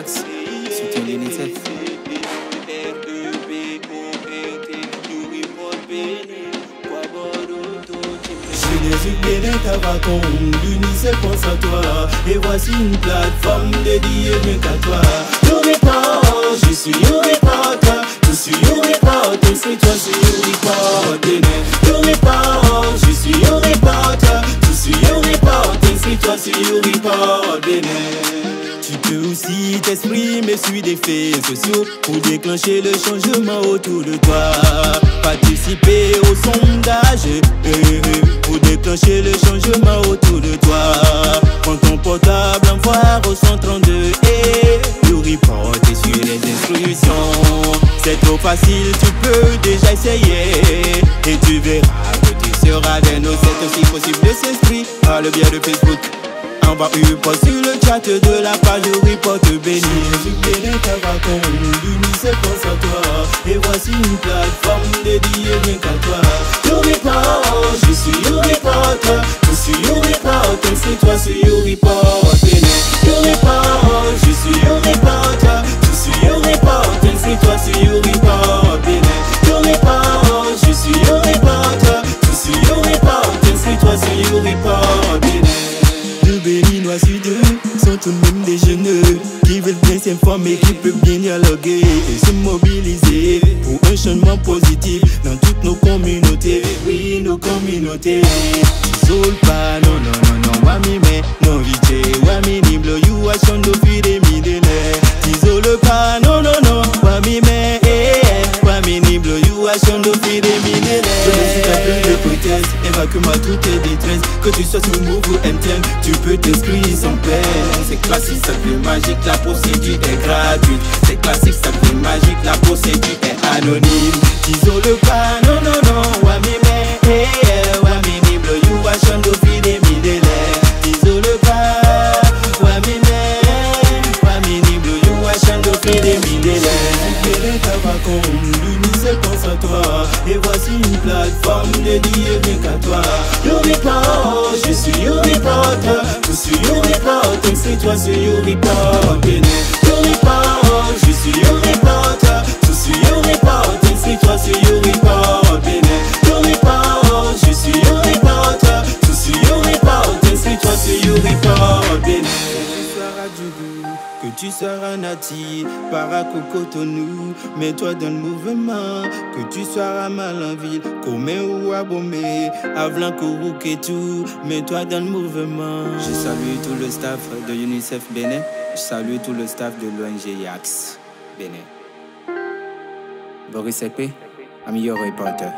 Axe, soutien l'UNICEF. Jésus Bénin Cavacon, l'UNICEF pense à toi. Et voici une plateforme dédiée rien qu'à toi. You Report, je suis You Report. Je suis You Report, inscris-toi sur You Report Bénin. You Report, je suis You Report. Je suis You Report, inscris-toi sur You Report Bénin. Tu peux aussi t'exprimer sur des faits sociaux pour déclencher le changement autour de toi. Participer au sondage pour déclencher le changement autour de toi. Prends ton portable, envoie au 132 et You Report et suis les instructions. C'est trop facile, tu peux déjà essayer et tu verras que tu seras des nôtres. C'est aussi possible de s'inscrire par le biais de Facebook. Envoie une post sur le chat de la page You Report Bénin. Jésus Bénin Cavacon, l'UNICEF pense à toi. Et voici une plateforme dédiée rien qu'à toi. You Report, je suis You Report. Je suis You Report, inscris-toi sur You Report Bénin. You Report, je suis You Report. Je suis You Report, inscris-toi sur You Report Bénin. You Report, je suis You Report. Je suis You Report, inscris-toi sur You Report Bénin. Deux Béninois sur deux sont tout de même des jeunes qui veulent bien s'informer, qui peuvent bien dialoguer et se mobiliser pour un changement positif dans toutes nos communautés. Oui, nos communautés. Isole pas, non, non, non, non, wami mais non vite, wami niblo, you a chondo fi des millénaires. Isole pas, non, non, non, wami mais wami niblo, you a chondo fi des millénaires. Je ne suis pas plus de proteste, évacue-moi toutes tes détresses. Que tu sois sur Move ou MTN, tu peux t'inscrire sans peine. C'est classique, ça devient magique, la procédure est gratuite. C'est classique, ça devient magique, la procédure est anonyme. T'isole pas, non, non, non, wami mais wami niblo, you a chondo fi des millénaires. T'isole pas, wami mais wami niblo, you a chondo fi des millénaires. Bénin Cavacon, l'UNICEF pense à toi. Et voici une plateforme dédiée rien qu'à toi. You Report, je suis You Report. Je suis You Report, inscris-toi sur You Report Bénin. You Report, je suis You Report. Je suis You Report, inscris-toi sur You Report Bénin. You Report, je suis You Report. Je suis You Report, inscris-toi sur You Report Bénin. Que tu seras Nati, Parakou Cotonou, mets-toi dans le mouvement. Que tu sois à Malanville, Comé ou à Bomé, Avlan Kourouk et tout, mets-toi dans le mouvement. Je salue tout le staff de UNICEF Bénin. Je salue tout le staff de l'ONG Axe Bénin. Boris Ekpe, I'm your reporter.